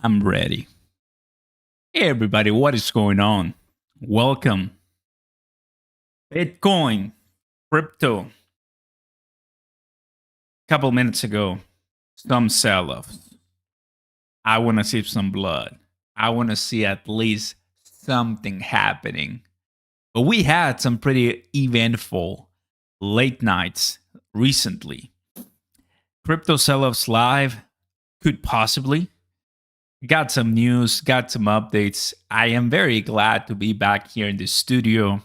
I'm ready. Hey, everybody, what is going on? Welcome. Bitcoin, crypto. A couple minutes ago, some sell-offs. I want to see some blood. I want to see at least something happening. But we had some pretty eventful late nights recently. Crypto sell-offs live could possibly. Got some news, got some updates. I am very glad to be back here in the studio.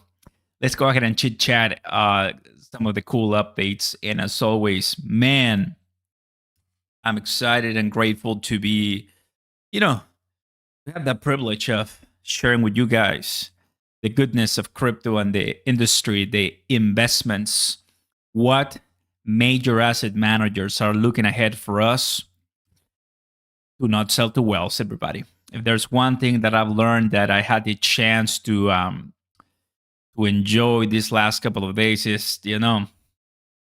Let's go ahead and chit chat some of the cool updates. And as always, man, I'm excited and grateful to be, have that privilege of sharing with you guys the goodness of crypto and the industry, the investments, what major asset managers are looking ahead for us. Do not sell to wells, everybody. If there's one thing that I've learned that I had the chance to enjoy these last couple of days is,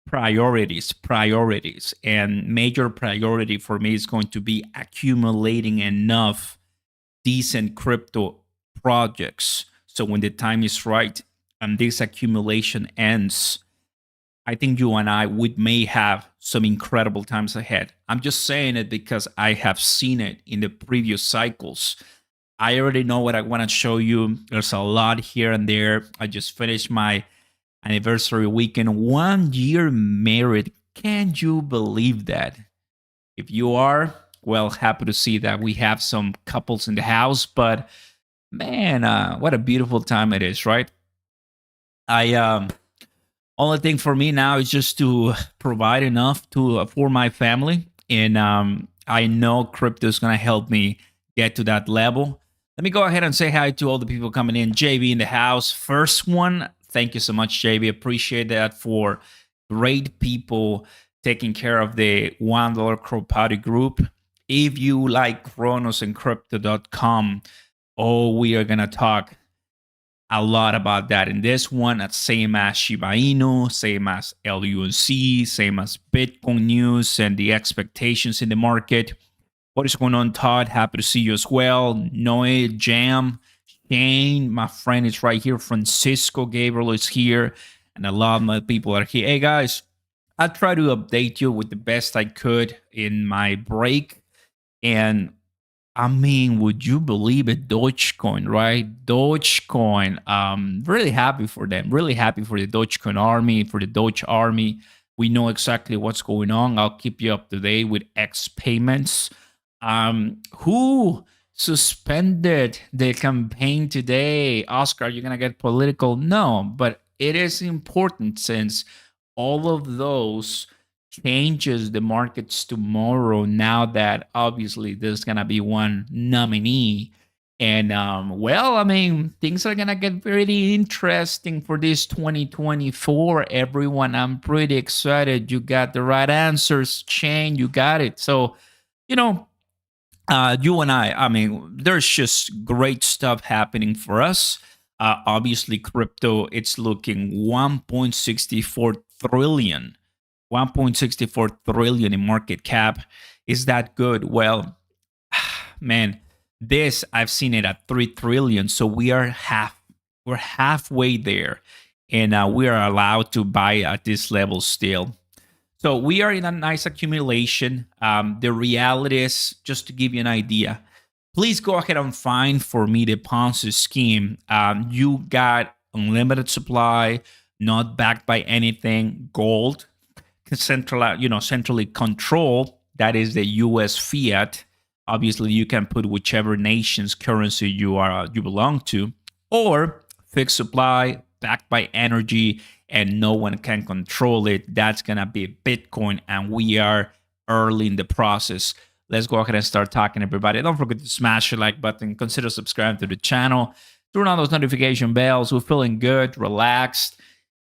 priorities. And major priority for me is going to be accumulating enough decent crypto projects. So when the time is right and this accumulation ends, I think you and we may have some incredible times ahead. I'm just saying it because I have seen it in the previous cycles. I already know what I want to show you. There's a lot here and there. I just finished my anniversary weekend. 1 year married. Can you believe that? If you are, well, happy to see that we have some couples in the house. But man, what a beautiful time it is, right? Only thing for me now is just to provide enough to for my family, and I know crypto is gonna help me get to that level. Let me go ahead and say hi to all the people coming in. JB in the house, first one. Thank you so much, JB. Appreciate that for great people taking care of the $1 Crow Party group. If you like Cronos and crypto.com, we are gonna talk a lot about that in this one. Same as Shiba Inu, same as LUNC, same as Bitcoin news and the expectations in the market. What is going on, Todd? Happy to see you as well. Noe, Jam, Shane, my friend is right here. Francisco Gabriel is here, and a lot of my people are here. Hey guys, I try to update you with the best I could in my break. And I mean, would you believe it? Dogecoin, right? Dogecoin. Really happy for them. Really happy for the Dogecoin army, for the Doge army. We know exactly what's going on. I'll keep you up to date with X payments. Who suspended the campaign today? Oscar, you're gonna get political? No, but it is important since all of those changes the markets tomorrow, now that obviously there's gonna be one nominee. And things are gonna get very interesting for this 2024. Everyone, I'm pretty excited. You got the right answers. Shane, you got it. So you and there's just great stuff happening for us. Obviously crypto, it's looking 1.64 trillion 1.64 trillion in market cap. Is that good? Well, man, this I've seen it at 3 trillion. So we're halfway there, and we are allowed to buy at this level still. So we are in a nice accumulation. The reality is, just to give you an idea, please go ahead and find for me the Ponzi scheme. You got unlimited supply, not backed by anything, gold, centrally controlled. That is the U.S. fiat. Obviously, you can put whichever nation's currency you belong to, or fixed supply backed by energy, and no one can control it. That's gonna be Bitcoin, and we are early in the process. Let's go ahead and start talking, everybody. Don't forget to smash the like button. Consider subscribing to the channel. Turn on those notification bells. We're feeling good, relaxed,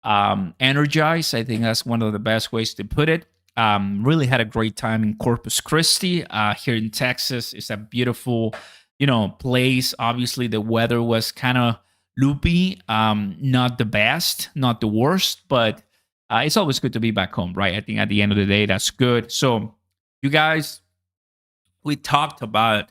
energized. I think that's one of the best ways to put it. Really had a great time in Corpus Christi here in Texas. It's a beautiful, place. Obviously, the weather was kind of loopy. Not the best, not the worst, but it's always good to be back home, right? I think at the end of the day, that's good. So, you guys, we talked about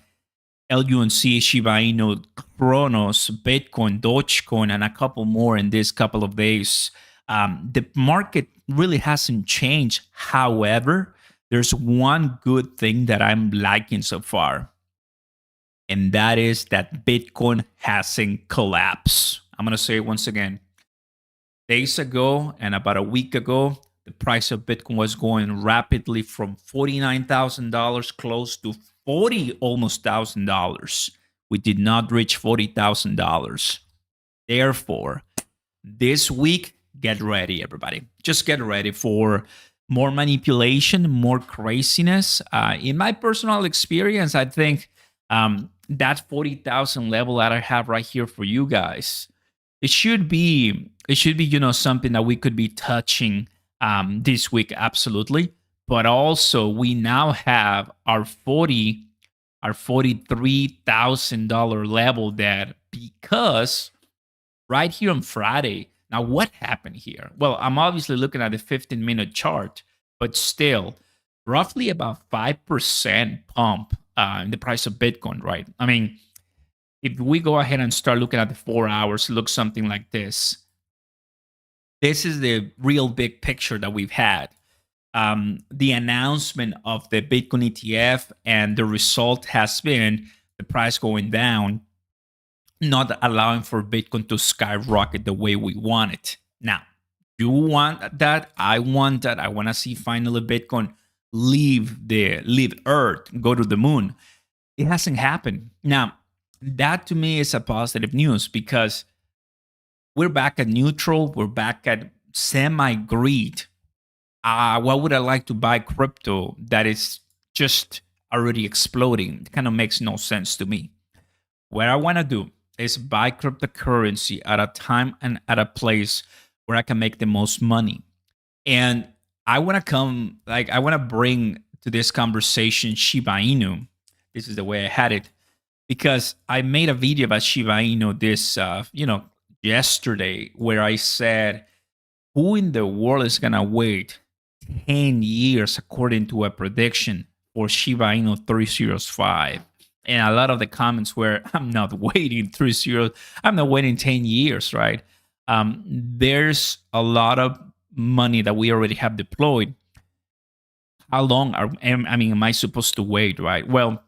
LUNC, Shiba Inu, Cronos, Bitcoin, Dogecoin, and a couple more in this couple of days. The market really hasn't changed. However, there's one good thing that I'm liking so far, and that is that Bitcoin hasn't collapsed. I'm going to say it once again. Days ago and about a week ago, the price of Bitcoin was going rapidly from $49,000 close to 40 almost $1,000. We did not reach $40,000. Therefore, this week, get ready, everybody. Just get ready for more manipulation, more craziness. In my personal experience, I think that 40,000 level that I have right here for you guys, it should be something that we could be touching this week, absolutely. But also, we now have our $43,000 level that, because right here on Friday. Now, what happened here? Well, I'm obviously looking at the 15-minute chart, but still, roughly about 5% pump in the price of Bitcoin, right? I mean, if we go ahead and start looking at the 4 hours, it looks something like this. This is the real big picture that we've had. The announcement of the Bitcoin ETF, and the result has been the price going down, not allowing for Bitcoin to skyrocket the way we want it. Now, you want that? I want that. I want to see finally Bitcoin leave Earth, go to the moon. It hasn't happened. Now, that to me is a positive news, because we're back at neutral. We're back at semi-greed. Why would I like to buy crypto that is just already exploding? It kind of makes no sense to me. What I want to do is buy cryptocurrency at a time and at a place where I can make the most money. And I want to bring to this conversation Shiba Inu. This is the way I had it, because I made a video about Shiba Inu this, yesterday, where I said, who in the world is going to wait 10 years according to a prediction for Shiba Inu 305? And a lot of the comments were, I'm not waiting 30, I'm not waiting 10 years, right? There's a lot of money that we already have deployed. How long am I supposed to wait, right? Well,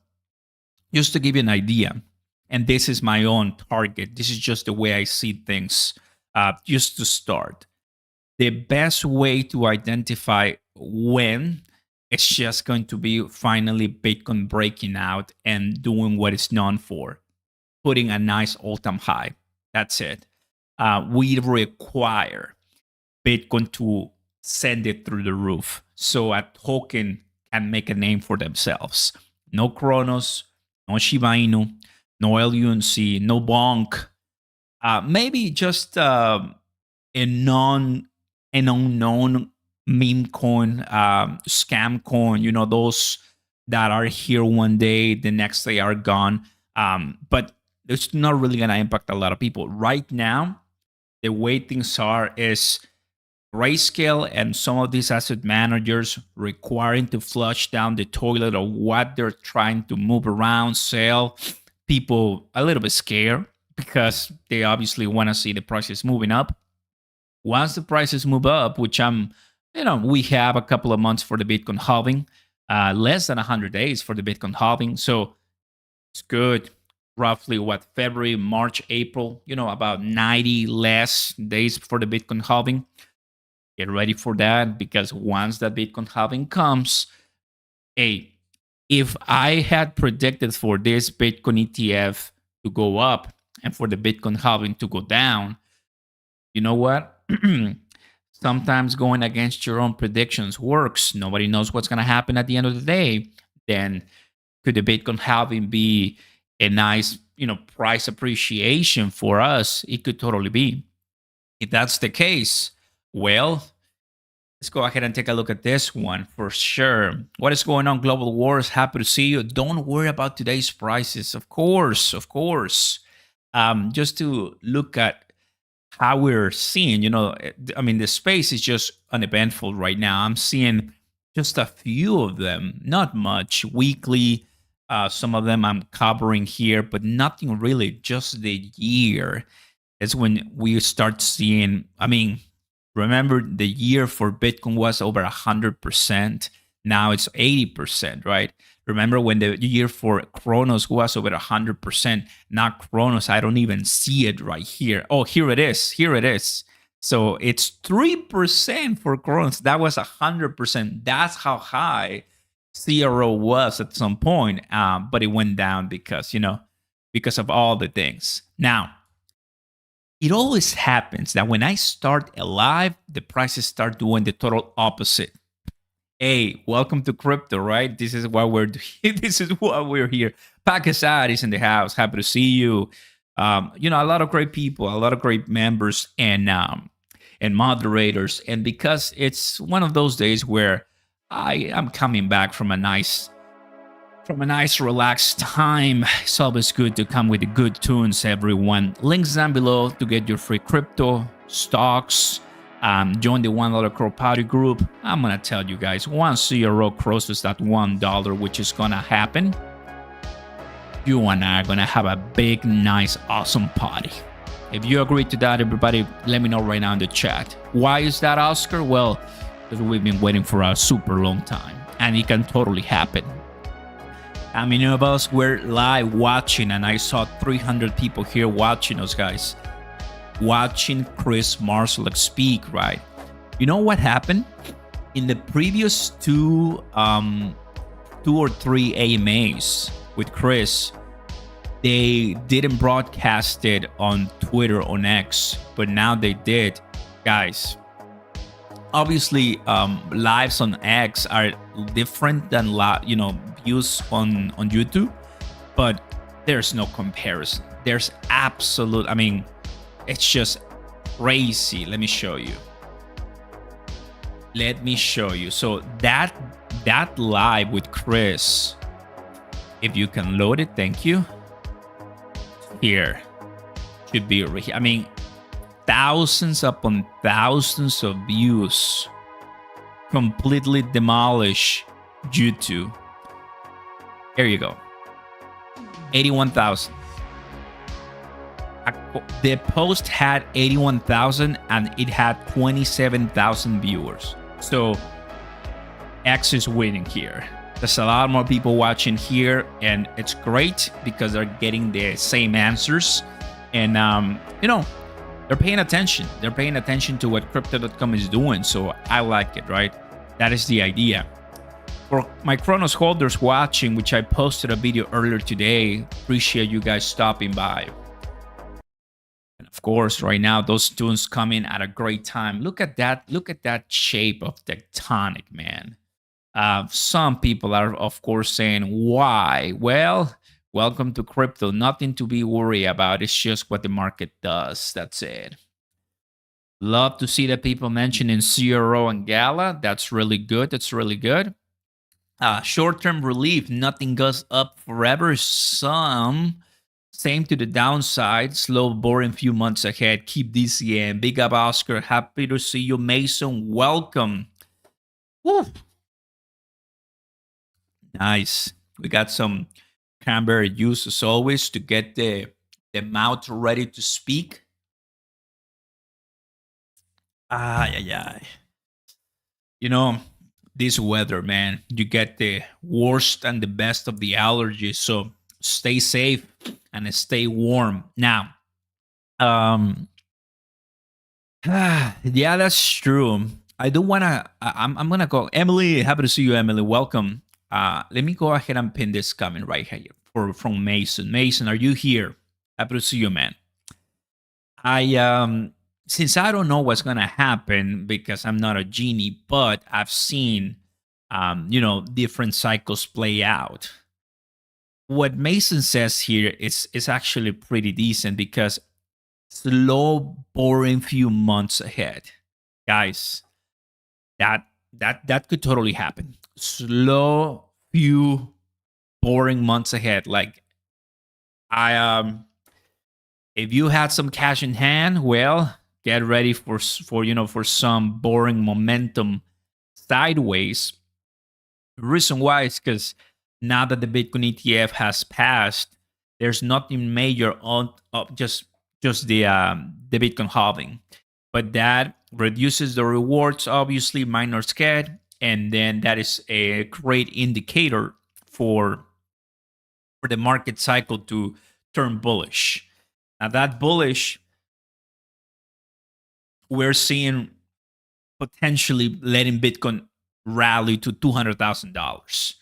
just to give you an idea, and this is my own target, this is just the way I see things, just to start. The best way to identify when it's just going to be finally Bitcoin breaking out and doing what it's known for, putting a nice all-time high. That's it. We require Bitcoin to send it through the roof so a token can make a name for themselves. No Cronos, no Shiba Inu, no LUNC, no Lunc. Maybe just an unknown meme coin, scam coin, those that are here one day, the next day are gone. But it's not really going to impact a lot of people. Right now, the way things are is Grayscale and some of these asset managers requiring to flush down the toilet of what they're trying to move around, sell. People a little bit scared because they obviously want to see the prices moving up. Once the prices move up, which we have a couple of months for the Bitcoin halving, less than 100 days for the Bitcoin halving. So it's good. Roughly February, March, April, about 90 less days for the Bitcoin halving. Get ready for that, because once that Bitcoin halving comes, if I had predicted for this Bitcoin ETF to go up and for the Bitcoin halving to go down, you know what? Sometimes going against your own predictions works. Nobody knows what's going to happen at the end of the day. Then could the Bitcoin halving be a nice, price appreciation for us? It could totally be. If that's the case, well, let's go ahead and take a look at this one for sure. What is going on, Global Wars? Happy to see you. Don't worry about today's prices. Of course. Just to look at how we're seeing, the space is just uneventful right now. I'm seeing just a few of them, not much. Weekly, Some of them I'm covering here, but nothing really. Just the year is when we start seeing. I mean, remember the year for Bitcoin was over 100%. Now it's 80%, right? Remember when the year for Cronos was over 100%. Now Cronos, I don't even see it right here. Oh, here it is. Here it is. So it's 3% for Cronos. That was 100%. That's how high CRO was at some point. But it went down because, because of all the things. Now, it always happens that when I start a live, the prices start doing the total opposite. Hey, welcome to crypto, right? This is what we're this is what we're here. Pakistan is in the house. Happy to see you. A lot of great people, a lot of great members and moderators. And because it's one of those days where I am coming back from a nice relaxed time. It's always good to come with the good tunes, everyone. Links down below to get your free crypto, stocks, join the $1 Crow Party group. I'm going to tell you guys, once CRO crosses that $1, which is going to happen, you and I are going to have a big, nice, awesome party. If you agree to that, everybody, let me know right now in the chat. Why is that, Oscar? Well, because we've been waiting for a super long time, and it can totally happen. How many of us were live watching, and I saw 300 people here watching us, guys. Watching Chris Marsalek speak, right? You know what happened? In the previous two or three AMAs with Chris, they didn't broadcast it on Twitter, on X, but now they did. Guys, obviously, lives on X are different than views on YouTube, but there's no comparison. There's absolute, it's just crazy. Let me show you. So that live with Chris, if you can load it, thank you. Here should be, thousands upon thousands of views, completely demolish YouTube. There you go. 81,000. The post had 81,000 and it had 27,000 viewers. So X is winning here. There's a lot more people watching here, and it's great because they're getting the same answers. And they're paying attention. They're paying attention to what crypto.com is doing. So I like it, right? That is the idea. For my Cronos holders watching, which I posted a video earlier today, appreciate you guys stopping by. And of course, right now, those tunes come in at a great time. Look at that. Look at that shape of tectonic, man. Some people are, of course, saying, why? Well, welcome to crypto. Nothing to be worried about. It's just what the market does. That's it. Love to see that people mentioning CRO and Gala. That's really good. That's really good. Short-term relief. Nothing goes up forever. Same to the downside. Slow, boring few months ahead. Keep DCM. Big up, Oscar. Happy to see you, Mason. Welcome. Woo. Nice. We got some cranberry juice as always to get the mouth ready to speak. This weather, man, you get the worst and the best of the allergies. So stay safe and stay warm. Now, yeah, that's true. I do want to, I'm going to go. Emily, happy to see you, Emily. Welcome. Let me go ahead and pin this comment right here from Mason. Mason, are you here? Happy to see you, man. Since I don't know what's going to happen because I'm not a genie, but I've seen, different cycles play out. What Mason says here is actually pretty decent because slow, boring few months ahead. Guys, that could totally happen. Slow, few, boring months ahead. Like, if you had some cash in hand, well, get ready for some boring momentum sideways. The reason why is because now that the Bitcoin ETF has passed, there's nothing major on just the Bitcoin halving, but that reduces the rewards. Obviously, miners get, and then that is a great indicator for the market cycle to turn bullish. Now that bullish, we're seeing potentially letting Bitcoin rally to $200,000.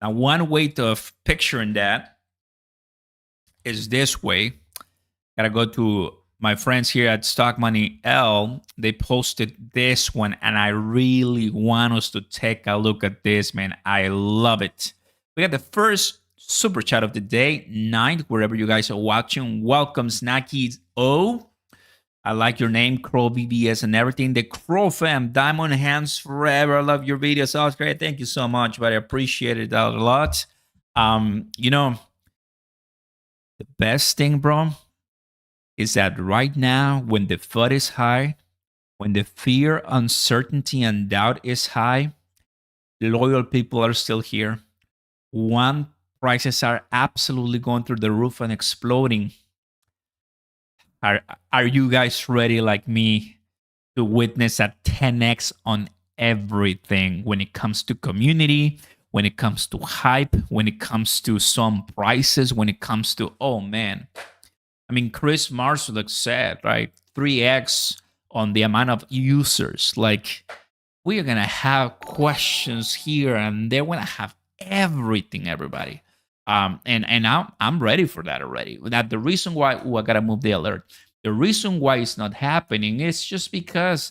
Now, one way of picturing that is this way. Gotta go to my friends here at Stock Money L. They posted this one, and I really want us to take a look at this, man. I love it. We got the first super chat of the day, 9th, wherever you guys are watching. Welcome, Snackies O. I like your name, Crow VBS and everything. The Crow fam, Diamond Hands forever. I love your videos, Oscar. Thank you so much, but I appreciate it a lot. You know, the best thing, bro, is that right now, when the FUD is high, when the fear, uncertainty, and doubt is high, loyal people are still here. One, prices are absolutely going through the roof and exploding. Are you guys ready, like me, to witness a 10x on everything when it comes to community, when it comes to hype, when it comes to some prices, when it comes to, oh man. I mean, Chris Marshall said, right, 3x on the amount of users. Like, we are going to have questions here and they're going to have everything, everybody. And I'm ready for that already. That the reason why I gotta move the alert. The reason why it's not happening is just because,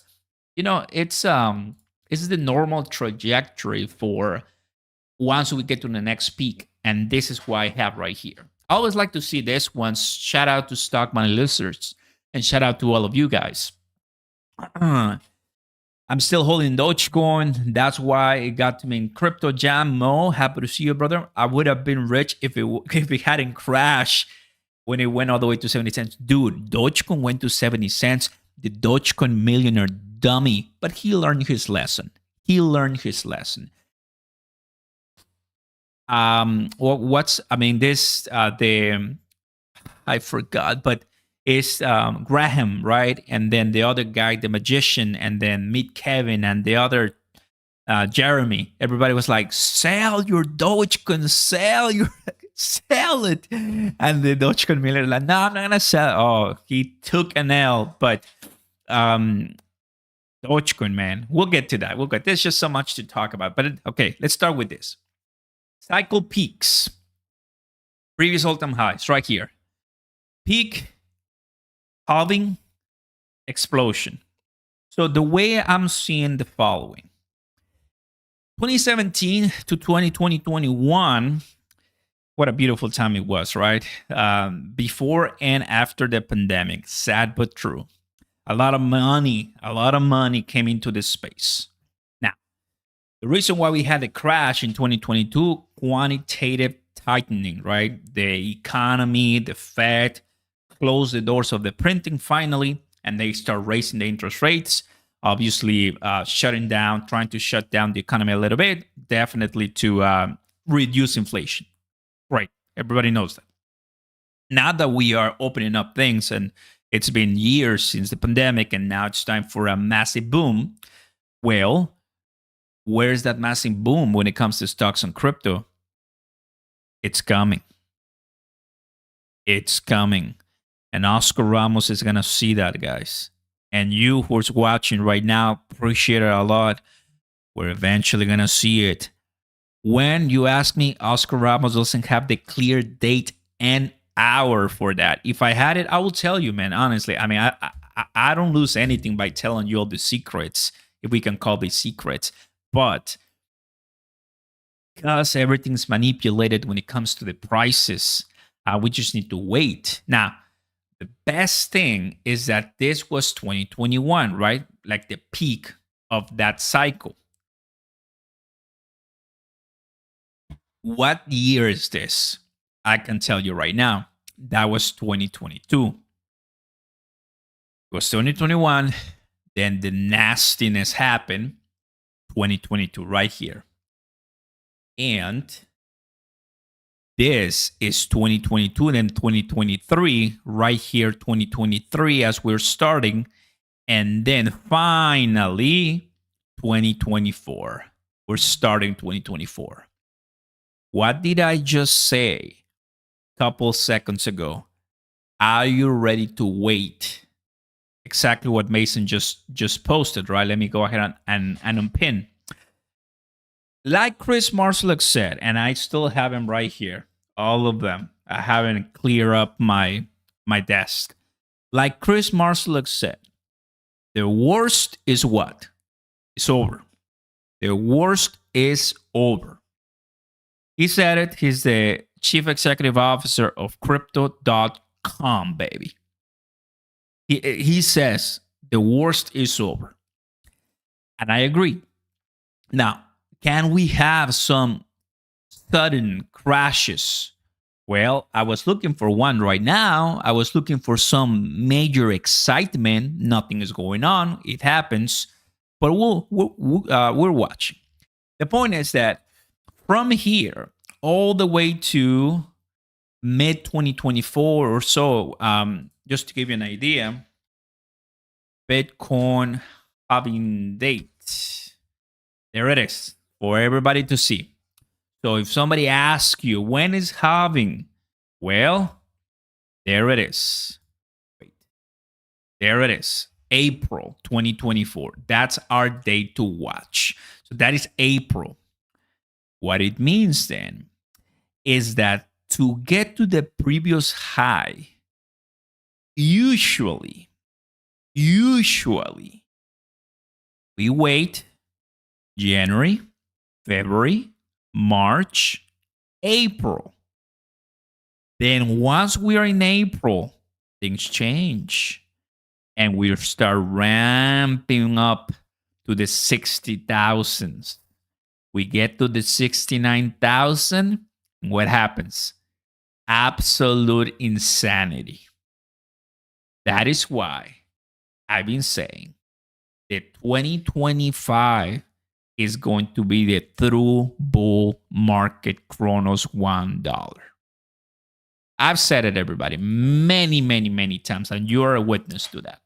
you know, it's the normal trajectory for once we get to the next peak, and this is why I have right here. I always like to see this one. Shout out to Stock Money listeners, and shout out to all of you guys. I'm still holding Dogecoin. That's why it got to me in Crypto Jam. Mo, happy to see you, brother. I would have been rich if it hadn't crashed when it went all the way to 70 cents. Dude, Dogecoin went to 70 cents. The Dogecoin millionaire dummy. But he learned his lesson. He learned his lesson. I forgot, but is Graham, right? And then the other guy, the magician, and then Meet Kevin, and the other Jeremy. Everybody was like, "Sell your Dogecoin, sell it." And the Dogecoin millionaire like, "No, I'm not gonna sell." Oh, he took an L, but Dogecoin, man, we'll get to that. There's just so much to talk about. But okay, let's start with this. Cycle peaks, previous all-time highs, right here. Peak, halving, explosion. So the way I'm seeing the following: 2017 to 2021, what a beautiful time it was, right? Before and after the pandemic, sad but true. A lot of money came into this space. Now, the reason why we had a crash in 2022, quantitative tightening, right? The economy, the Fed, close the doors of the printing finally, and they start raising the interest rates, obviously trying to shut down the economy a little bit, definitely to reduce inflation. Right, everybody knows that. Now that we are opening up things, and it's been years since the pandemic, and now it's time for a massive boom. Well, where's that massive boom when it comes to stocks and crypto? It's coming. It's coming. And Oscar Ramos is going to see that, guys. And you who's watching right now, appreciate it a lot. We're eventually going to see it. When you ask me, Oscar Ramos doesn't have the clear date and hour for that. If I had it, I will tell you, man, honestly. I mean, I don't lose anything by telling you all the secrets, if we can call these secrets. But because everything's manipulated when it comes to the prices, we just need to wait. Now, the best thing is that this was 2021, right? Like the peak of that cycle. What year is this? I can tell you right now. That was 2022. It was 2021. Then the nastiness happened. 2022, right here. And This is 2022, then 2023, right here, 2023, as we're starting. And then finally, 2024. We're starting 2024. What did I just say a couple seconds ago? Are you ready to wait? Exactly what Mason just posted, right? Let me go ahead and unpin. Like Chris Marsalek said, and I still have them right here, all of them. I haven't cleared up my desk. Like Chris Marsalek said, the worst is what? It's over. The worst is over. He said it. He's the chief executive officer of crypto.com, baby. He says the worst is over. And I agree. Now, can we have some sudden crashes? Well, I was looking for one right now. I was looking for some major excitement. Nothing is going on. It happens. But we're watching. The point is that from here all the way to mid 2024 or so, just to give you an idea, Bitcoin halving date. There it is for everybody to see. So if somebody asks you, when is halving? Well, there it is. Wait. There it is. April 2024. That's our date to watch. So that is April. What it means then is that to get to the previous high, usually, we wait January, February, March, April. Then once we are in April, things change. And we start ramping up to the 60,000s. We get to the 69,000. What happens? Absolute insanity. That is why I've been saying that 2025 is going to be the true bull market Cronos $1. I've said it, everybody, many times, and you are a witness to that.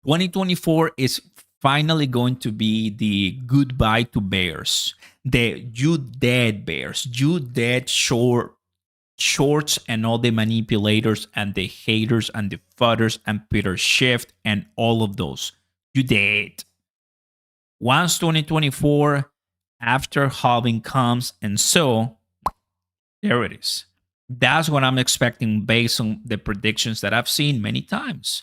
2024 is finally going to be the goodbye to bears. The you dead bears, you dead shorts and all the manipulators and the haters and the fudders and Peter Schiff and all of those. You dead. Once 2024, after halving comes, and so there it is. That's what I'm expecting based on the predictions that I've seen many times.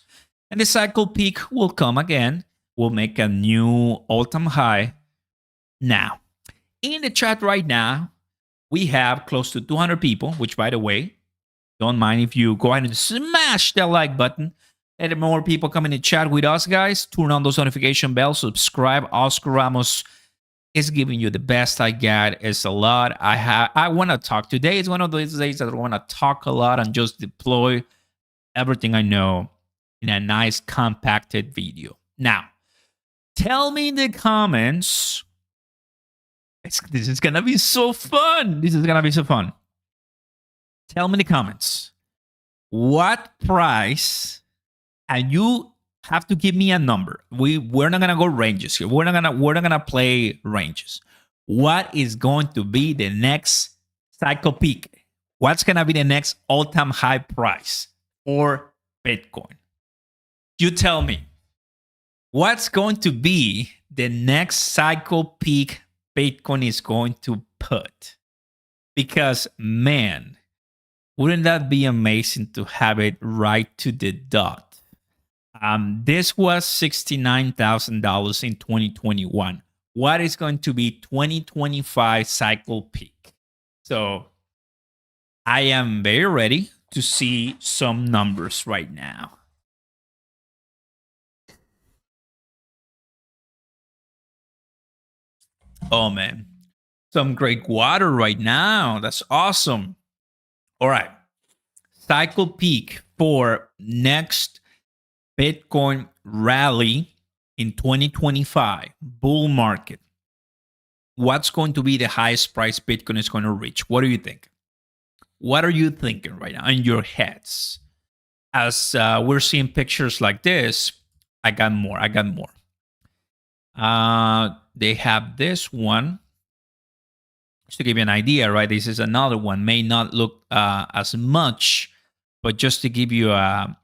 And the cycle peak will come again. We'll make a new all-time high. Now, in the chat right now, we have close to 200 people, which, by the way, don't mind if you go ahead and smash that like button. Let more people come in the chat with us, guys. Turn on those notification bells. Subscribe. Oscar Ramos is giving you the best I got. It's a lot. I want to talk. Today is one of those days that I want to talk a lot and just deploy everything I know in a nice compacted video. Now, tell me in the comments. This is going to be so fun. This is going to be so fun. Tell me in the comments what price, and you have to give me a number. We're not going to go ranges here. We're not going to play ranges. What is going to be the next cycle peak? What's going to be the next all-time high price for Bitcoin? You tell me. What's going to be the next cycle peak Bitcoin is going to put? Because, man, wouldn't that be amazing to have it right to the dot? This was $69,000 in 2021. What is going to be 2025 cycle peak? So I am very ready to see some numbers right now. Oh, man. Some great water right now. That's awesome. All right. Cycle peak for next Bitcoin rally in 2025. Bull market. what's going to be the highest price Bitcoin is going to reach? What do you think? What are you thinking right now in your heads? As we're seeing pictures like this, I got more. They have this one. Just to give you an idea, right? This is another one. May not look as much, but just to give you a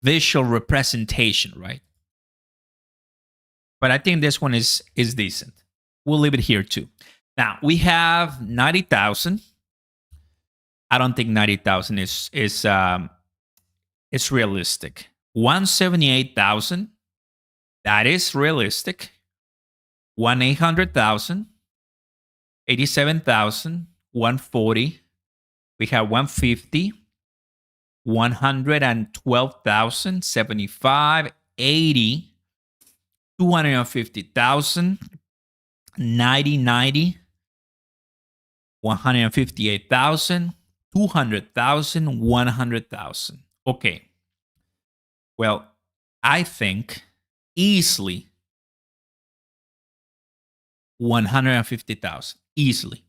visual representation, right? But I think this one is decent. We'll leave it here too. Now we have 90,000. I don't think 90,000 is realistic. 178,000. That is realistic. 1,800,000. 87,000. 140. We have 150. 112,000. 75. 80. 250,000. 90. 158,000. 200,000. 100,000. Okay. Well, I think easily 150,000. Easily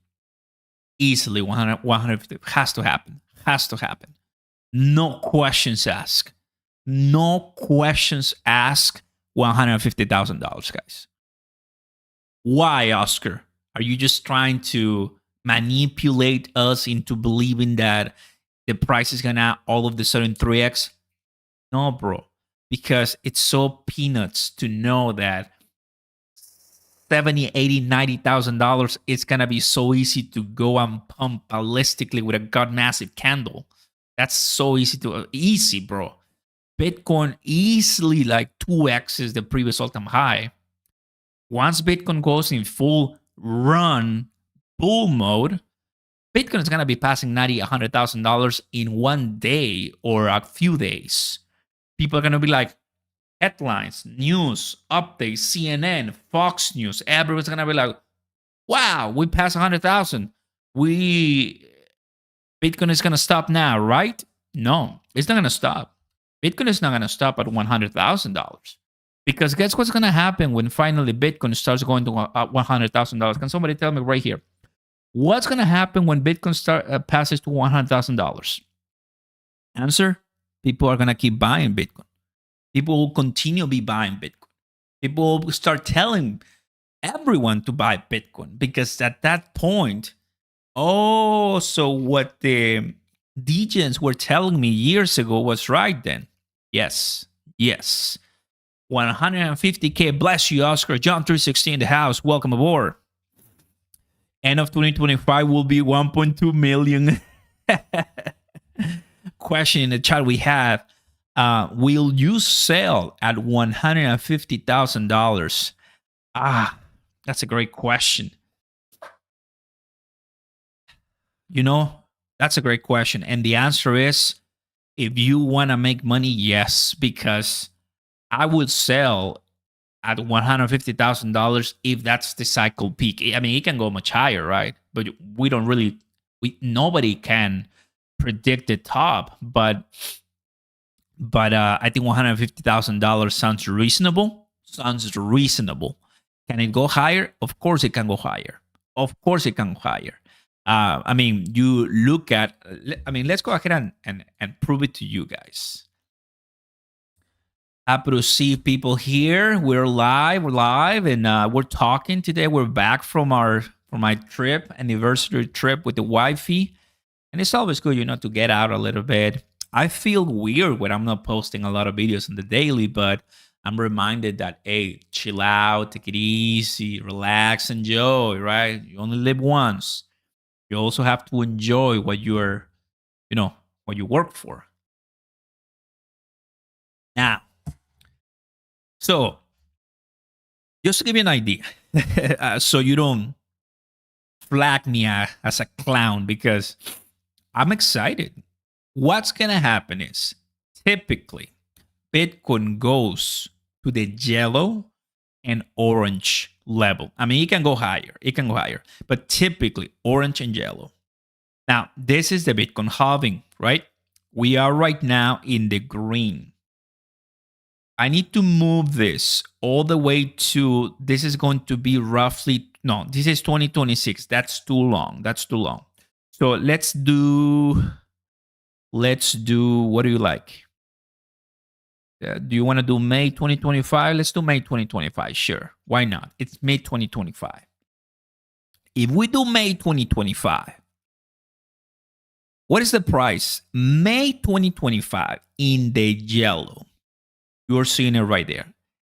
150 has to happen. No questions asked. $150,000, guys. Why, Oscar? Are you just trying to manipulate us into believing that the price is gonna all of the sudden 3x? No, bro, because it's so peanuts to know that $70,000, $80,000, $90,000 it's gonna be so easy to go and pump ballistically with a god massive candle. That's so easy, bro. Bitcoin easily like 2x is the previous all-time high. Once Bitcoin goes in full run bull mode, Bitcoin is gonna be passing $90,000, $100,000 in one day or a few days. People are gonna be like, headlines, news, updates, CNN, Fox News. Everyone's gonna be like, "Wow, we passed 100,000. Bitcoin is gonna stop now, right?" No, it's not gonna stop. Bitcoin is not gonna stop at $100,000 because guess what's gonna happen when finally Bitcoin starts going to $100,000? Can somebody tell me right here? What's gonna happen when Bitcoin passes to $100,000? Answer: people are gonna keep buying Bitcoin. People will continue to be buying Bitcoin. People will start telling everyone to buy Bitcoin because at that point, so what the degens were telling me years ago was right then. Yes. 150K. Bless you, Oscar. John 316 in the house. Welcome aboard. End of 2025 will be 1.2 million. Question in the chat we have. Will you sell at $150,000? That's a great question. That's a great question. And the answer is, if you want to make money, yes, because I would sell at $150,000 if that's the cycle peak. I mean, it can go much higher, right? But nobody can predict the top, but I think $150,000 sounds reasonable. Can it go higher? Of course it can go higher. I mean, you look at, let's go ahead and prove it to you guys. Happy to see people here. We're live, and we're talking today. We're back from my anniversary trip with the wifey. And it's always good, to get out a little bit. I feel weird when I'm not posting a lot of videos on the daily, but I'm reminded that, hey, chill out, take it easy, relax, enjoy, right? You only live once. You also have to enjoy what what you work for. Now, so just to give you an idea, so you don't flag me as a clown, because I'm excited. What's going to happen is typically Bitcoin goes to the yellow and orange level. I mean, it can go higher, but typically orange and yellow. Now, this is the Bitcoin halving, right? We are right now in the green. I need to move this all the way to, this is going to be roughly No, this is 2026. That's too long. That's too long. So let's do what do you like? Do you want to do May 2025? Let's do May 2025. Sure. Why not? It's May 2025. If we do May 2025, what is the price? May 2025 in the yellow. You're seeing it right there.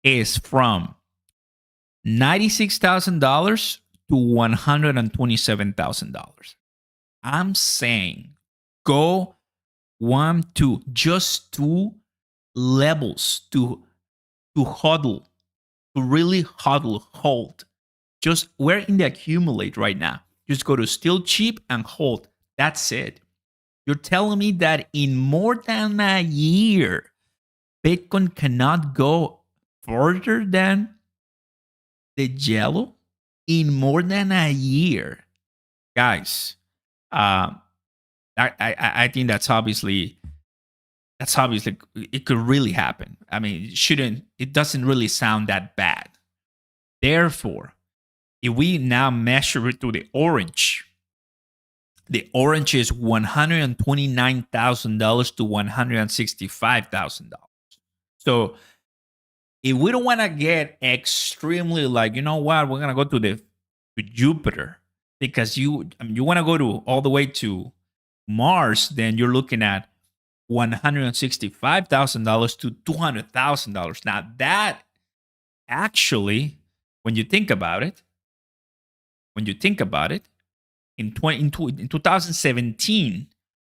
Is from $96,000 to $127,000. I'm saying go 1, 2, just 2 levels to hodl, to really hodl, hold. Just we're in the accumulate right now. Just go to still cheap and hold. That's it. You're telling me that in more than a year, Bitcoin cannot go further than the yellow in more than a year, guys. I think that's obviously it could really happen. I mean, it doesn't really sound that bad. Therefore, if we now measure it to the orange is $129,000 to $165,000. So if we don't want to get extremely like, you know what, we're gonna go to Jupiter, because you want to go to all the way to Mars, then you're looking at $165,000 to $200,000. Now that actually, when you think about it, in 2017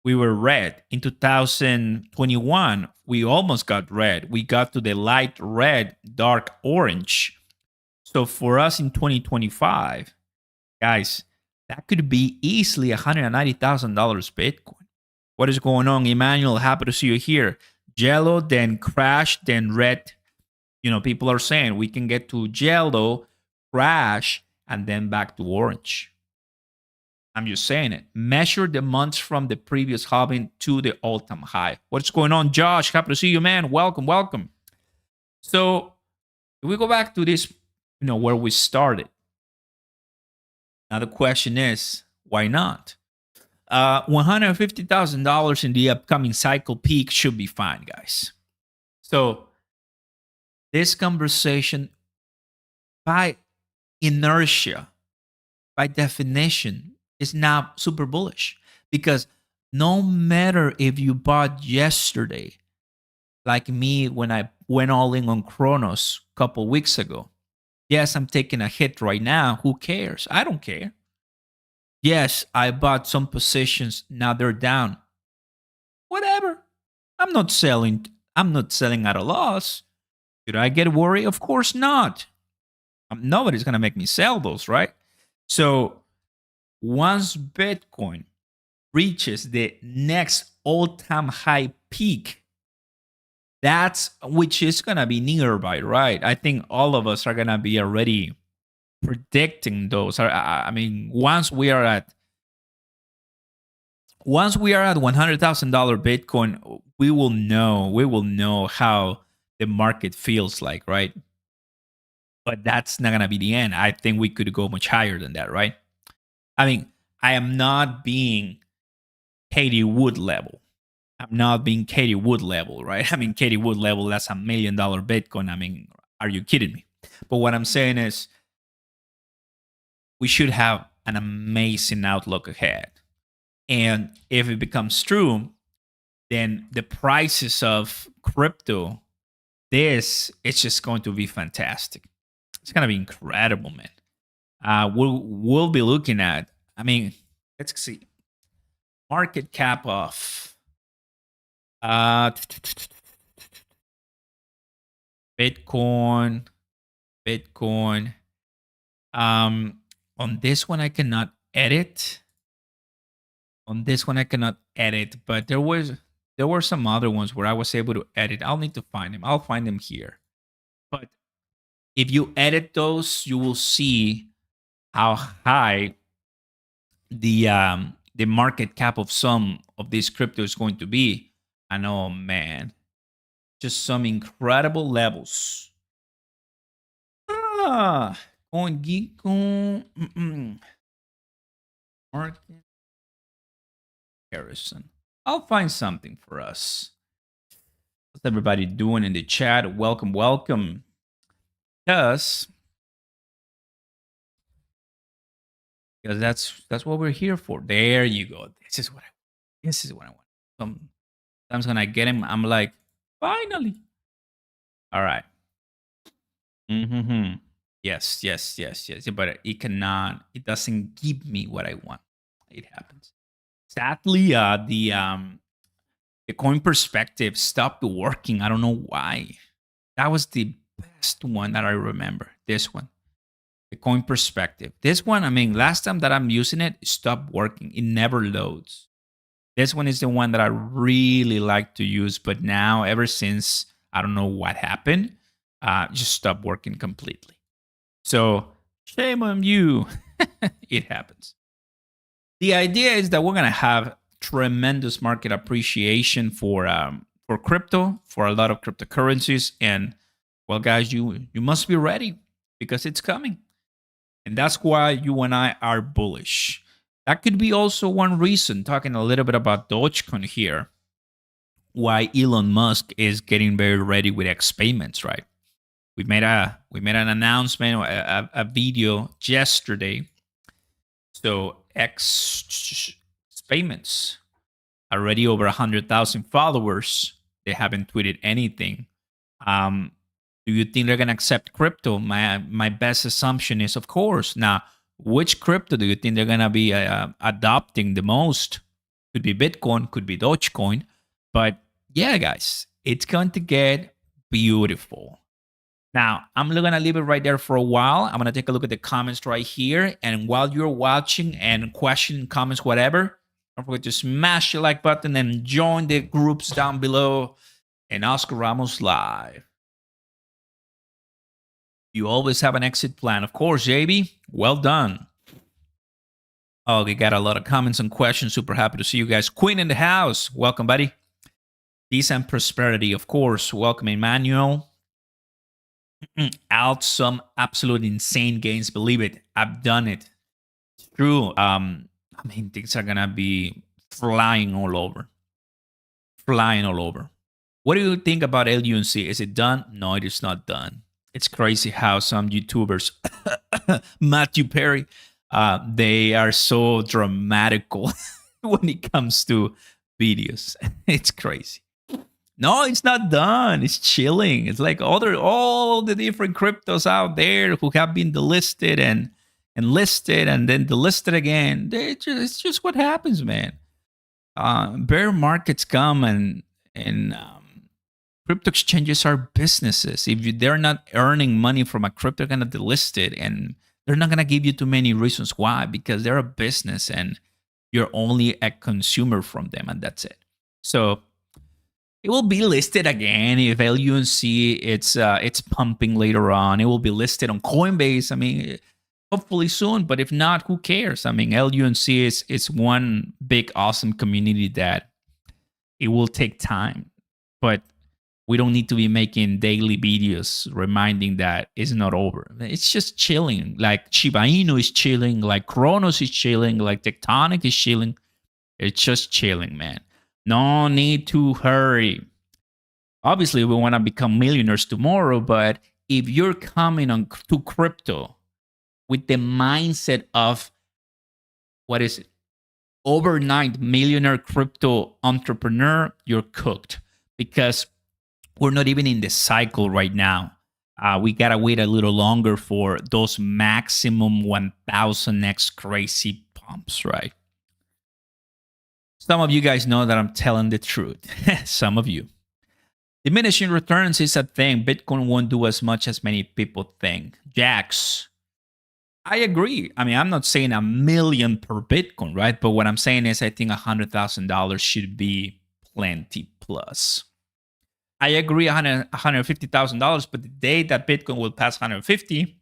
we were red. In 2021 we almost got red. We got to the light red, dark orange. So for us in 2025, guys, that could be easily $190,000 Bitcoin. What is going on, Emmanuel? Happy to see you here. Yellow, then crash, then red. People are saying we can get to yellow, crash, and then back to orange. I'm just saying it. Measure the months from the previous halving to the all-time high. What's going on, Josh? Happy to see you, man. Welcome. So if we go back to this, where we started. Now the question is, why not? $150,000 in the upcoming cycle peak should be fine, guys. So this conversation, by inertia, by definition, is now super bullish, because no matter if you bought yesterday, like me when I went all in on Cronos a couple weeks ago. Yes, I'm taking a hit right now. Who cares? I don't care. Yes, I bought some positions. Now they're down. Whatever. I'm not selling at a loss. Should I get worried? Of course not. Nobody's going to make me sell those, right? So once Bitcoin reaches the next all-time high peak, which is going to be nearby, right? I think all of us are going to be already predicting those. I mean, once we are at $100,000 Bitcoin, we will know how the market feels like, right? But that's not gonna be the end. I think we could go much higher than that, right? I mean, I am not being Katie Wood level. I'm not being Katie Wood level, right? I mean, Katie Wood level, that's $1 million Bitcoin. I mean, are you kidding me? But what I'm saying is, we should have an amazing outlook ahead. And if it becomes true, then the prices of crypto, it's just going to be fantastic. It's going to be incredible, man. We'll be looking at, I mean, let's see. Market cap of Bitcoin. On this one, I cannot edit. But there were some other ones where I was able to edit. I'll need to find them. I'll find them here. But if you edit those, you will see how high the market cap of some of these crypto is going to be. And oh man, just some incredible levels. Coin Geeko. Market comparison. I'll find something for us. What's everybody doing in the chat? Welcome, welcome. Because that's what we're here for. There you go. This is what I want. Sometimes when I get him, I'm like, finally. All right. Mm-hmm. Yes. But it doesn't give me what I want. It happens. Sadly, the coin perspective stopped working. I don't know why. That was the best one that I remember. This one. The coin perspective. This one, I mean, last time that I'm using it, it stopped working. It never loads. This one is the one that I really like to use, but now, ever since I don't know what happened, just stopped working completely. So shame on you. It happens. The idea is that we're gonna have tremendous market appreciation for crypto, for a lot of cryptocurrencies, and well, guys, you must be ready because it's coming, and that's why you and I are bullish. That could be also one reason, talking a little bit about Dogecoin here, why Elon Musk is getting very ready with X payments, right? We made an announcement, a video yesterday. So X payments already over 100,000 followers. They haven't tweeted anything. Do you think they're gonna accept crypto? My best assumption is, of course. Now, which crypto do you think they're gonna be adopting the most? Could be Bitcoin, could be Dogecoin, but yeah, guys, it's going to get beautiful. Now, I'm going to leave it right there for a while. I'm going to take a look at the comments right here. And while you're watching and questioning comments, whatever, don't forget to smash the like button and join the groups down below and Oscar Ramos Live. You always have an exit plan. Of course, JB. Well done. Oh, we got a lot of comments and questions. Super happy to see you guys. Queen in the house. Welcome, buddy. Peace and prosperity, of course. Welcome, Emmanuel. Out some absolute insane gains. Believe it. I've done it. It's true. I mean, things are gonna be flying all over. Flying all over. What do you think about LUNC? Is it done? No, it is not done. It's crazy how some YouTubers, Matthew Perry, they are so dramatical when it comes to videos. It's crazy. No, it's not done. It's chilling. It's like all the different cryptos out there who have been delisted and listed and then delisted again. It's just what happens, man. Bear markets come and crypto exchanges are businesses. If they're not earning money from a crypto, they're gonna delist it, and they're not gonna give you too many reasons why, because they're a business and you're only a consumer from them, and that's it. So it will be listed again if LUNC it's pumping later on. It will be listed on Coinbase. I mean, hopefully soon, but if not, who cares? I mean, LUNC is one big awesome community that it will take time, but we don't need to be making daily videos reminding that it's not over. It's just chilling. Like Shiba Inu is chilling, like Cronos is chilling, like Tectonic is chilling. It's just chilling, man. No need to hurry. Obviously, we want to become millionaires tomorrow, but if you're coming on to crypto with the mindset of, what is it, overnight millionaire crypto entrepreneur, you're cooked, because we're not even in the cycle right now. We got to wait a little longer for those maximum 1000x crazy pumps, right? Some of you guys know that I'm telling the truth. Some of you. Diminishing returns is a thing. Bitcoin won't do as much as many people think. Jax, I agree. I mean, I'm not saying $1 million per Bitcoin, right? But what I'm saying is I think $100,000 should be plenty plus. I agree $150,000, but the day that Bitcoin will pass 150,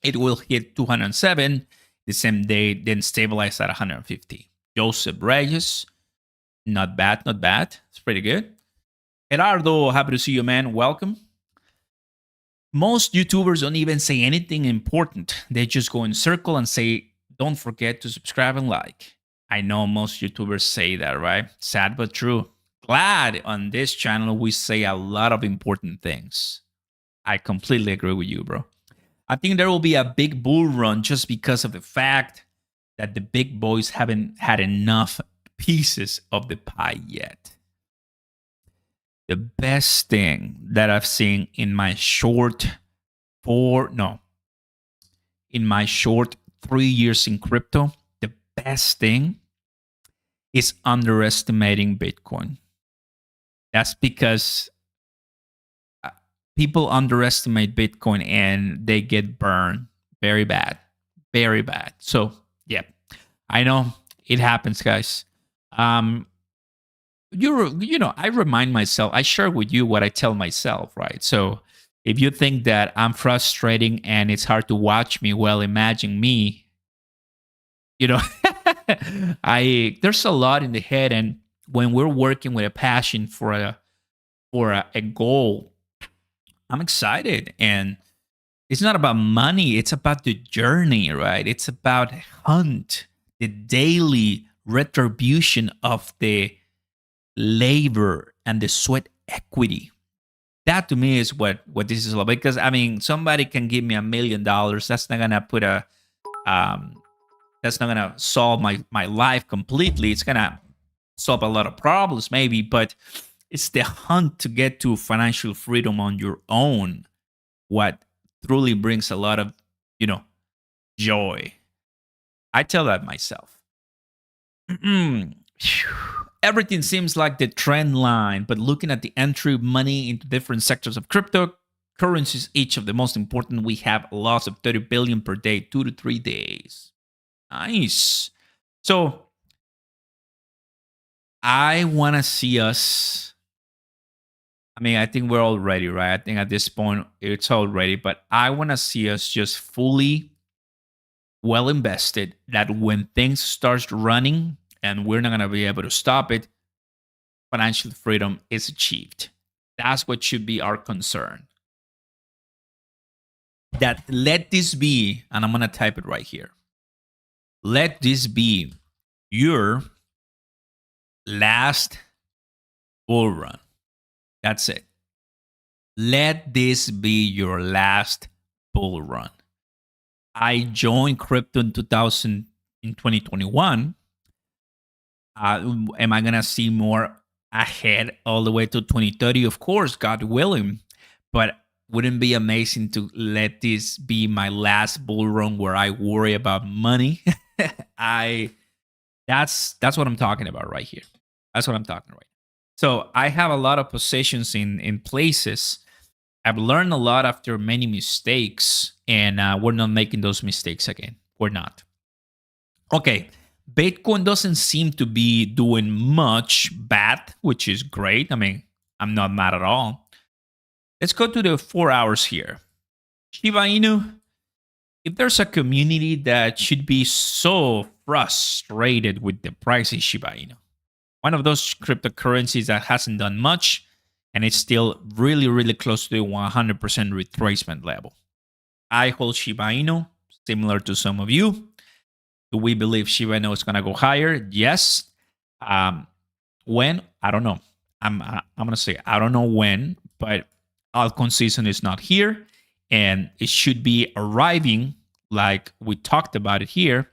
it will hit 207. The same day, then stabilize at 150. Joseph Reyes, not bad, not bad. It's pretty good. Gerardo, happy to see you, man. Welcome. Most YouTubers don't even say anything important. They just go in circle and say, don't forget to subscribe and like. I know most YouTubers say that, right? Sad but true. Glad on this channel we say a lot of important things. I completely agree with you, bro. I think there will be a big bull run just because of the fact that the big boys haven't had enough pieces of the pie yet. The best thing that I've seen in my short 3 years in crypto, the best thing is underestimating Bitcoin. That's because people underestimate Bitcoin and they get burned very bad, very bad. So yeah, I know it happens, guys. I remind myself, I share with you what I tell myself, right? So if you think that I'm frustrating and it's hard to watch me, well, imagine me. You know, there's a lot in the head, and when we're working with a passion for a goal, I'm excited, and it's not about money, it's about the journey, right? It's about hunt, the daily retribution of the labor and the sweat equity. That to me is what this is all about. Because I mean, somebody can give me $1 million. That's not gonna put a that's not gonna solve my life completely. It's gonna solve a lot of problems, maybe, but it's the hunt to get to financial freedom on your own what truly brings a lot of, joy. I tell that myself. Everything seems like the trend line, but looking at the entry money into different sectors of cryptocurrencies, each of the most important, we have a loss of 30 billion per day, 2 to 3 days. Nice. So I want to see us. I mean, I think we're all ready, right? I think at this point it's all ready, but I want to see us just fully well invested, that when things start running and we're not going to be able to stop it, financial freedom is achieved. That's what should be our concern. That let this be, and I'm going to type it right here. Let this be your last bull run. That's it. Let this be your last bull run. I joined crypto in 2021. Am I going to see more ahead all the way to 2030? Of course, God willing. But wouldn't it be amazing to let this be my last bull run where I worry about money? That's what I'm talking about right here. That's what I'm talking about. So I have a lot of positions in places. I've learned a lot after many mistakes, and we're not making those mistakes again. We're not. Okay, Bitcoin doesn't seem to be doing much bad, which is great. I mean, I'm not mad at all. Let's go to the 4 hours here. Shiba Inu, if there's a community that should be so frustrated with the price, is Shiba Inu. One of those cryptocurrencies that hasn't done much, and it's still really, really close to the 100% retracement level. I hold Shiba Inu, similar to some of you. Do we believe Shiba Inu is going to go higher? Yes. When? I don't know. I'm going to say I don't know when, but altcoin season is not here, and it should be arriving, like we talked about it here.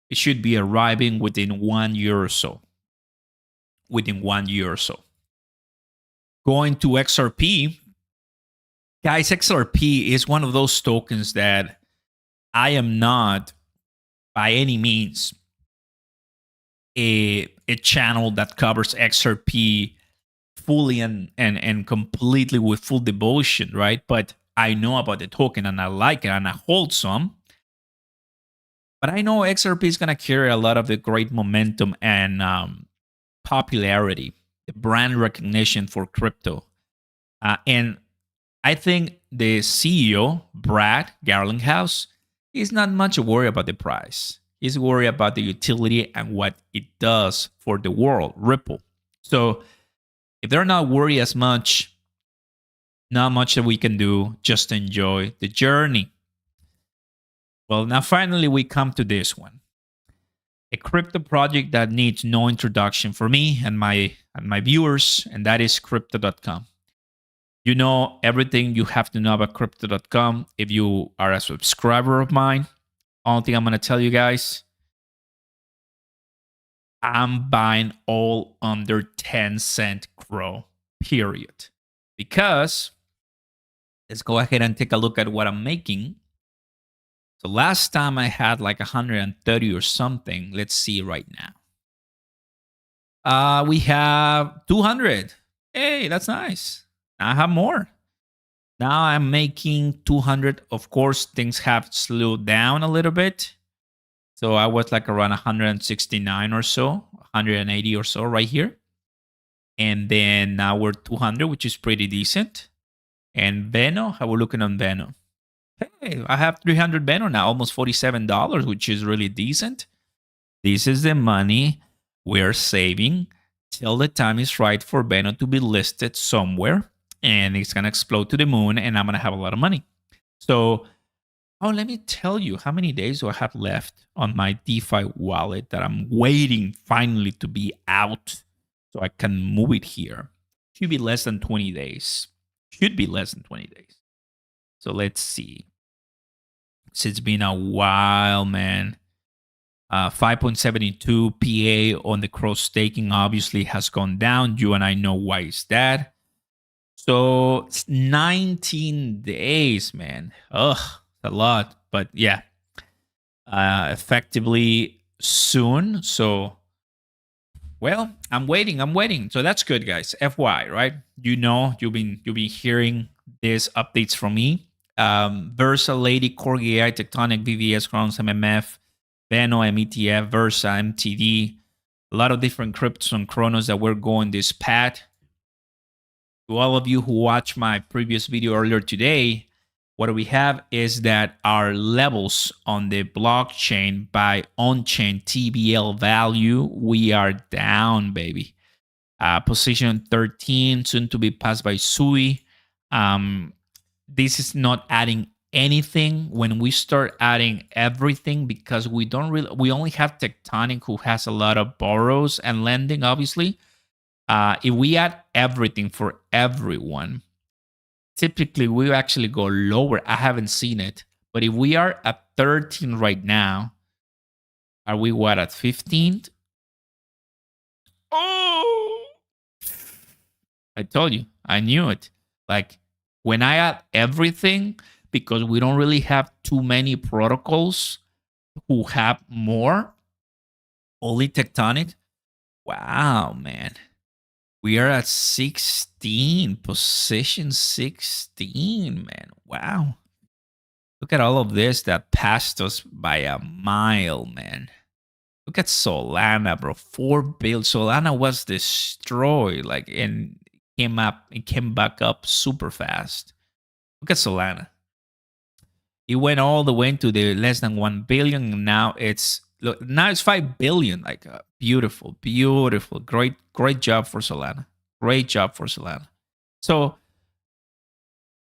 It should be arriving within 1 year or so. Within 1 year or so. Going to XRP, guys, XRP is one of those tokens that I am not by any means a channel that covers XRP fully and completely with full devotion, right? But I know about the token and I like it and I hold some. But I know XRP is going to carry a lot of the great momentum and popularity, the brand recognition for crypto. And I think the CEO, Brad Garlinghouse, is not much worried about the price. He's worried about the utility and what it does for the world, Ripple. So if they're not worried as much, Not much that we can do. Just enjoy the journey. Well, now finally we come to this one. A crypto project that needs no introduction for me and my viewers, and that is crypto.com. You know everything you have to know about crypto.com if you are a subscriber of mine. Only thing I'm going to tell you guys, I'm buying all under 10-cent crow, period. Because let's go ahead and take a look at what I'm making. So last time I had like 130 or something. Let's see right now. We have 200. Hey, that's nice. I have more. Now I'm making 200. Of course, things have slowed down a little bit. So I was like around 169 or so, 180 or so right here. And then now we're 200, which is pretty decent. And Veno, how we're looking on Veno. Hey, I have 300 Veno now, almost $47, which is really decent. This is the money we're saving till the time is right for Veno to be listed somewhere. And it's going to explode to the moon, and I'm going to have a lot of money. So, let me tell you, how many days do I have left on my DeFi wallet that I'm waiting finally to be out so I can move it here? Should be less than 20 days. Should be less than 20 days. So let's see. It's been a while, man. 5.72 PA on the cross staking obviously has gone down. You and I know why is that. So it's 19 days, man. Ugh, a lot. But yeah, effectively soon. So, well, I'm waiting. So that's good, guys. FY, right? You know, you've been hearing these updates from me. Versa, Lady, Corgi AI, Tectonic, VVS, Cronos, MMF, Veno, METF, Versa, MTD. A lot of different cryptos on Cronos that we're going this path. To all of you who watched my previous video earlier today, what we have is that our levels on the blockchain by on-chain TBL value, we are down, baby. Position 13, soon to be passed by Sui. This is not adding anything. When we start adding everything, because we only have Tectonic, who has a lot of borrows and lending, obviously. If we add everything for everyone, typically we actually go lower. I haven't seen it. But if we are at 13 right now, are we what, at 15? Oh! I told you. I knew it. Like, when I add everything, because we don't really have too many protocols who have more, only Tectonic. Wow, man. We are at 16, position 16, man. Wow. Look at all of this that passed us by a mile, man. Look at Solana, bro. 4 billion. Solana was destroyed, like, and it came back up super fast. Look at Solana. It went all the way to the less than 1 billion, and now it's 5 billion. Like, beautiful. Great job for Solana. Great job for Solana. So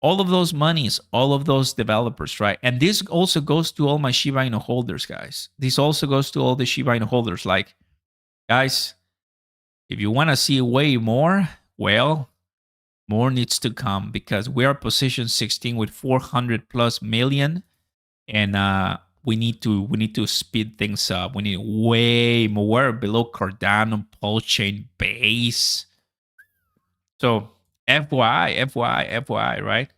all of those monies, all of those developers, right? And this also goes to all my Shiba Inu holders, guys. This also goes to all the Shiba Inu holders. Like, guys, if you want to see way more, well, more needs to come, because we are position 16 with 400 plus million, and we need to speed things up. We need way more. We're below Cardano, Pulse Chain, Base. So FYI, right?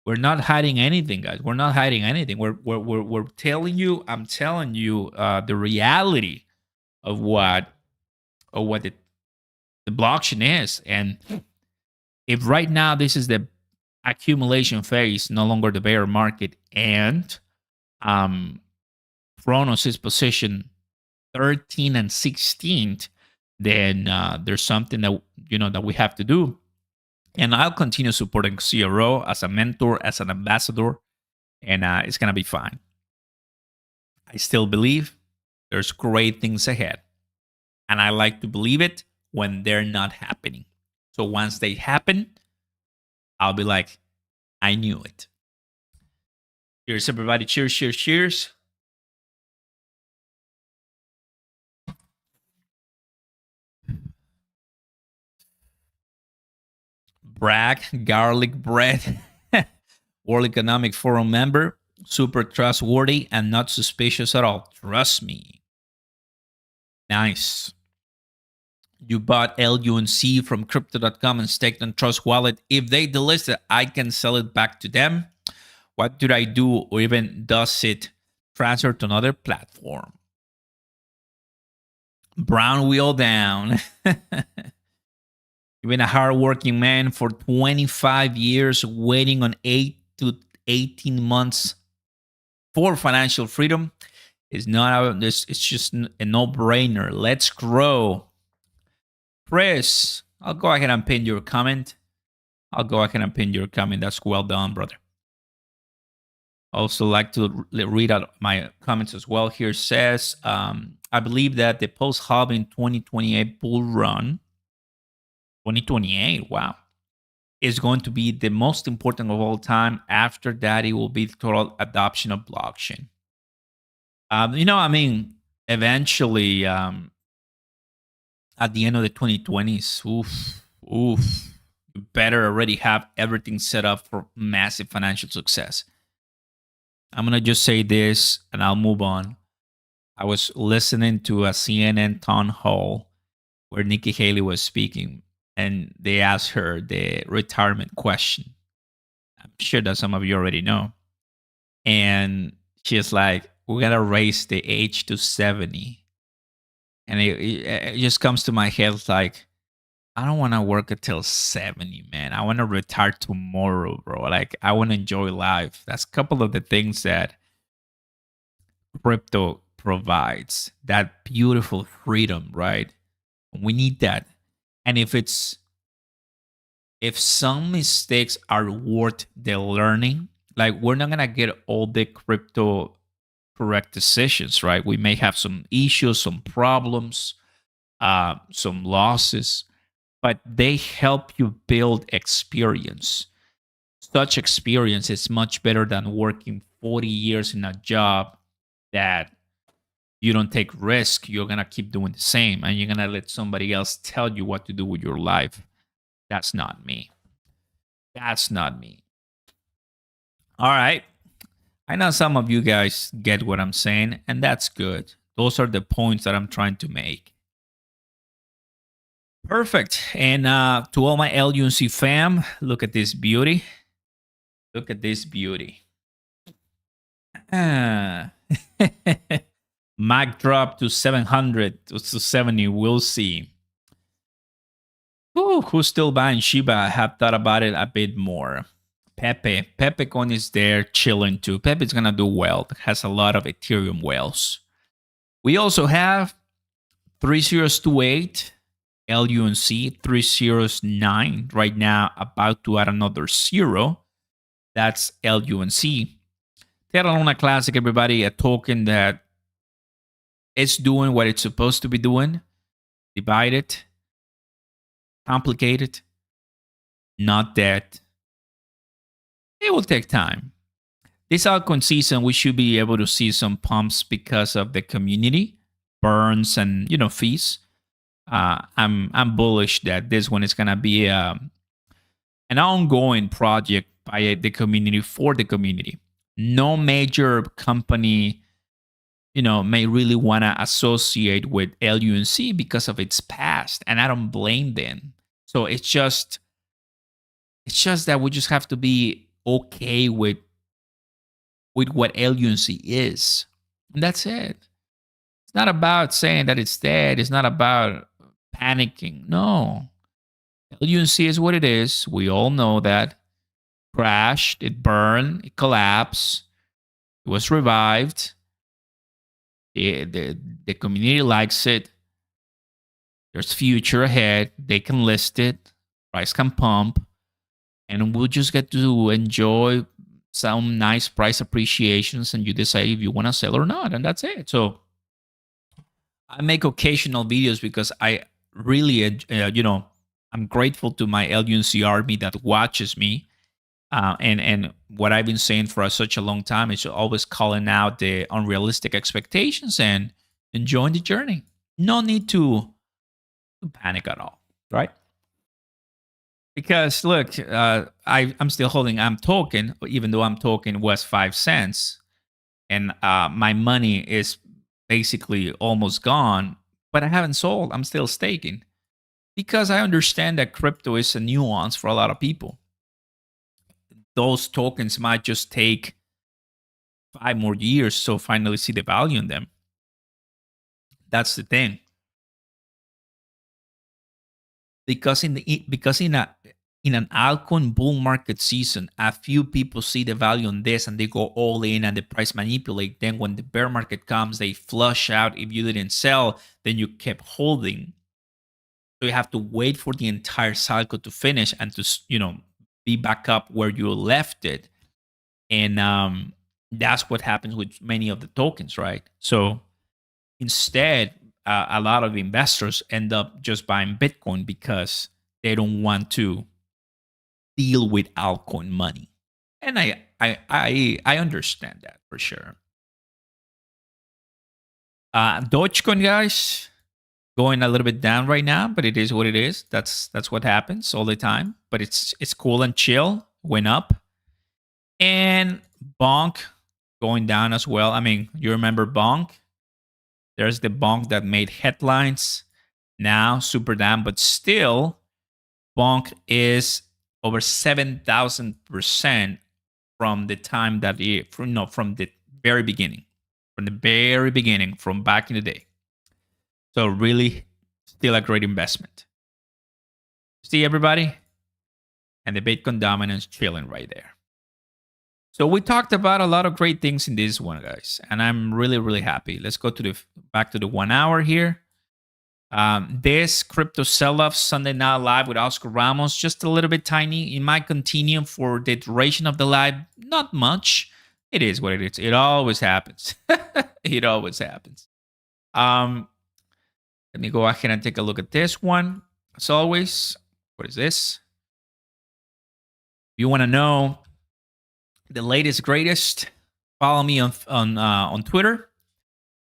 We're not hiding anything, guys. We're not hiding anything. We're telling you. I'm telling you the reality of what the blockchain is. And if right now this is the accumulation phase, no longer the bear market, and Cronos is position 13 and 16th, then there's something that we have to do. And I'll continue supporting CRO as a mentor, as an ambassador, and it's gonna be fine. I still believe there's great things ahead, and I like to believe it when they're not happening. So once they happen, I'll be like, I knew it. Cheers, everybody. Cheers, cheers, cheers. Bragg, garlic bread, World Economic Forum member, super trustworthy and not suspicious at all. Trust me. Nice. You bought LUNC from crypto.com and staked on Trust Wallet. If they delist it, I can sell it back to them. What did I do? Or even does it transfer to another platform? Brown wheel down. You've been a hardworking man for 25 years, waiting on 8 to 18 months for financial freedom. It's not this. It's just a no-brainer. Let's grow. Chris, I'll go ahead and pin your comment. That's well done, brother. Also like to read out my comments as well. Here says, I believe that the post-halving 2028 bull run, 2028, wow, is going to be the most important of all time. After that, it will be the total adoption of blockchain. Eventually, at the end of the 2020s, you better already have everything set up for massive financial success. I'm going to just say this and I'll move on. I was listening to a CNN town hall where Nikki Haley was speaking, and they asked her the retirement question. I'm sure that some of you already know. And she's like, we're going to raise the age to 70. And it just comes to my head like, I don't want to work until 70, man. I want to retire tomorrow, bro. Like, I want to enjoy life. That's a couple of the things that crypto provides. That beautiful freedom, right? We need that. And if some mistakes are worth the learning, like we're not going to get all the crypto correct decisions, right? We may have some issues, some problems, some losses, but they help you build experience. Such experience is much better than working 40 years in a job that you don't take risk. You're going to keep doing the same, and you're going to let somebody else tell you what to do with your life. That's not me. All right. I know some of you guys get what I'm saying, and that's good. Those are the points that I'm trying to make. Perfect. And to all my LUNC fam, look at this beauty. Mac drop to 700 to 70. We'll see. Who's still buying Shiba? I have thought about it a bit more. Pepe coin is there chilling too. Pepe's gonna do well. It has a lot of Ethereum whales. We also have 3028 LUNC, 309 right now, about to add another 0. That's LUNC. Terra Luna Classic, everybody, a token that it's doing what it's supposed to be doing. Divided, complicated, not that. It will take time. This altcoin season, we should be able to see some pumps because of the community burns and fees. I'm bullish that this one is gonna be an ongoing project by the community for the community. No major company, may really want to associate with LUNC because of its past, and I don't blame them. So it's just that we just have to be okay with what LUNC is, and that's it. It's not about saying that it's dead. It's not about panicking. No, LUNC is what it is. We all know that. Crashed, it burned, it collapsed, it was revived. The community likes it. There's future ahead. They can list it. Price can pump. And we'll just get to enjoy some nice price appreciations, and you decide if you want to sell or not. And that's it. So I make occasional videos because I really, I'm grateful to my LUNC army that watches me. And what I've been saying for such a long time is always calling out the unrealistic expectations and enjoying the journey. No need to panic at all, right? Because look, I'm still holding I'm token, even though I'm token was 5 cents, and my money is basically almost gone, but I haven't sold. I'm still staking because I understand that crypto is a nuance for a lot of people. Those tokens might just take 5 more years to finally see the value in them. That's the thing. Because in an altcoin bull market season, a few people see the value on this and they go all in and the price manipulate. Then when the bear market comes, they flush out. If you didn't sell, then you kept holding. So you have to wait for the entire cycle to finish and to be back up where you left it. And that's what happens with many of the tokens, right? So instead, a lot of investors end up just buying Bitcoin because they don't want to deal with altcoin money, and I understand that for sure. Dogecoin, guys, going a little bit down right now, but it is what it is. That's what happens all the time. But it's cool and chill. Went up, and Bonk going down as well. I mean, you remember Bonk? There's the Bonk that made headlines. Now super down, but still, Bonk is over 7,000% from the time that from the very beginning, from back in the day. So really, still a great investment. See everybody, and the Bitcoin dominance chilling right there. So we talked about a lot of great things in this one, guys, and I'm really, really happy. Let's go to back to the 1 hour here. This crypto sell-off Sunday Night Live with Oscar Ramos, just a little bit tiny. It might continue for the duration of the live. Not much. It is what it is. It always happens. It always happens. Let me go ahead and take a look at this one. As always, what is this? If you want to know the latest, greatest, follow me on Twitter.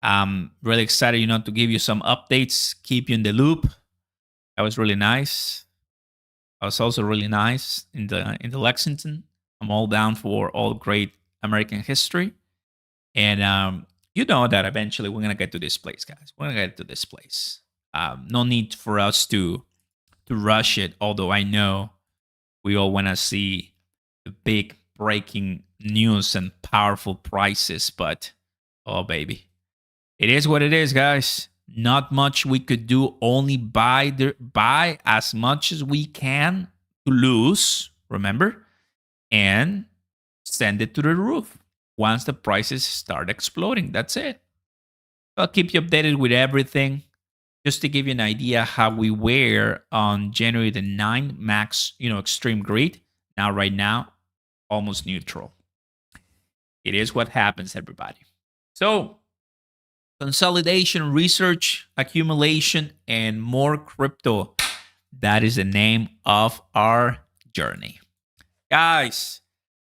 I'm really excited, to give you some updates, keep you in the loop. That was really nice. I was also really nice in the Lexington. I'm all down for all great American history, and you know that eventually we're gonna get to this place, guys. We're gonna get to this place. No need for us to rush it. Although I know we all want to see the big breaking news and powerful prices, but oh baby. It is what it is, guys. Not much we could do. Only buy as much as we can to lose, remember? And send it to the roof once the prices start exploding. That's it. I'll keep you updated with everything. Just to give you an idea how we were on January the 9th, max, extreme greed. Now, right now, almost neutral. It is what happens, everybody. So, consolidation, research, accumulation, and more crypto. That is the name of our journey. Guys,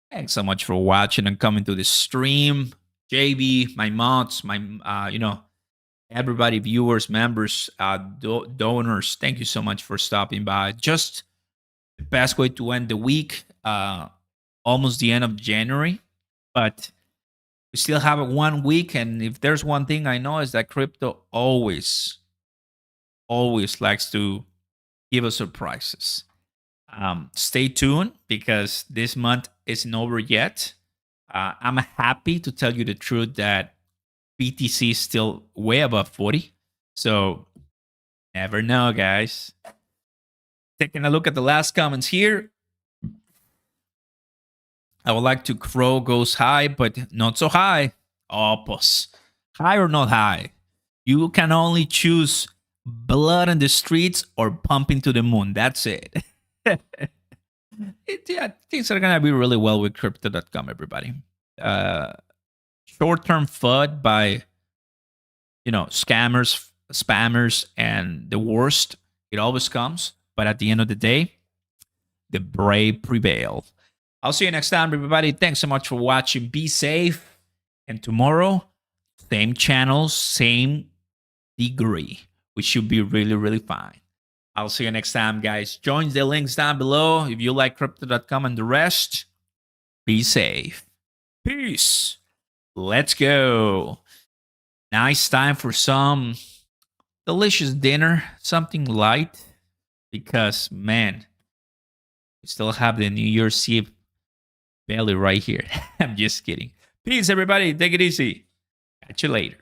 thanks so much for watching and coming to the stream. JB, my mods, my, everybody, viewers, members, donors, thank you so much for stopping by. Just the best way to end the week, almost the end of January, but we still have 1 week, and if there's one thing I know is that crypto always likes to give us surprises. Stay tuned because this month isn't over yet. I'm happy to tell you the truth that BTC is still way above 40. So never know, guys. Taking a look at the last comments here. I would like to crow goes high, but not so high. Opus. High or not high? You can only choose blood in the streets or pumping to the moon. That's it. Things are going to be really well with crypto.com, everybody. Short-term FUD by, scammers, spammers, and the worst. It always comes. But at the end of the day, the brave prevail. I'll see you next time, everybody. Thanks so much for watching. Be safe. And tomorrow, same channels, same degree. We should be really, really fine. I'll see you next time, guys. Join the links down below. If you like crypto.com and the rest, be safe. Peace. Let's go. Nice time for some delicious dinner, something light, because, man, we still have the New Year's Eve belly right here. I'm just kidding. Peace, everybody. Take it easy. Catch you later.